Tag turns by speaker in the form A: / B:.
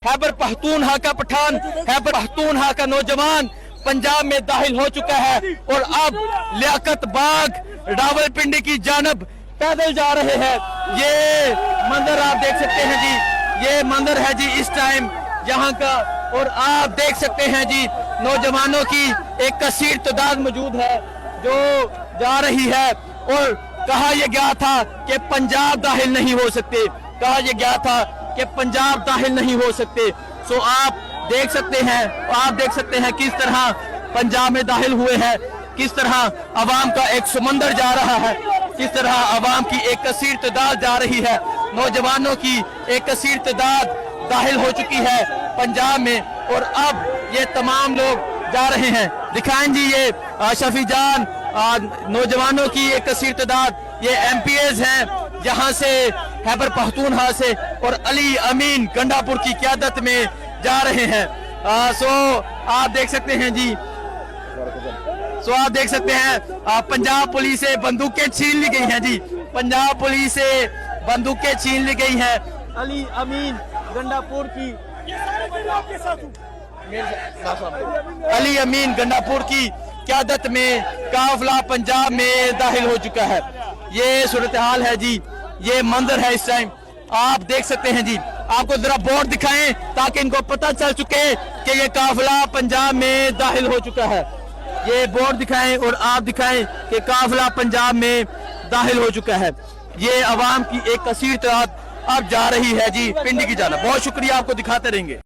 A: खैबर पख्तूनख्वा का पठान, खैबर पख्तूनख्वा का नौजवान पंजाब में दाखिल हो चुका है और अब लियाकत बाग रावलपिंडी की जानब पैदल जा रहे हैं। ये मंजर आप देख सकते हैं जी, ये मंजर है जी इस टाइम यहाँ का, और आप देख सकते हैं जी नौजवानों की एक कसीर तादाद मौजूद है जो जा रही है। और कहा यह गया था कि पंजाब दाखिल नहीं हो सकते, कहा यह गया था कि पंजाब दाखिल नहीं हो सकते। सो आप देख सकते हैं किस तरह पंजाब में दाखिल हुए हैं, किस तरह अवाम का एक समंदर जा रहा है, किस तरह अवाम की एक कसीर तादाद जा रही है, नौजवानों की एक कसीर तादाद दाखिल हो चुकी है पंजाब में, और अब ये तमाम लोग जा रहे हैं। दिखाएं जी ये शफी जान, नौजवानों की एक कसीर तादाद, ये MPs हैं यहाँ से खैबर पख्तूनख्वा से, और अली अमीन गंडापुर की क़यादत में जा रहे हैं। सो आप देख सकते हैं जी, पंजाब पुलिस से बंदूकें छीन ली गई हैं जी, पंजाब पुलिस से बंदूकें छीन ली गई हैं। अली अमीन गंडापुर की अली अमीन गंडापुर की क़यादत में काफिला पंजाब में दाखिल हो चुका है। ये सूरत हाल है जी, ये मंजर है इस टाइम आप देख सकते हैं जी। आपको जरा बोर्ड दिखाएं ताकि इनको पता चल चुके कि ये काफिला पंजाब में दाखिल हो चुका है। ये बोर्ड दिखाएं और आप दिखाएं कि काफिला पंजाब में दाखिल हो चुका है। ये अवाम की एक कसीर तादाद अब जा रही है जी पिंडी की जानब। बहुत शुक्रिया, आपको दिखाते रहेंगे।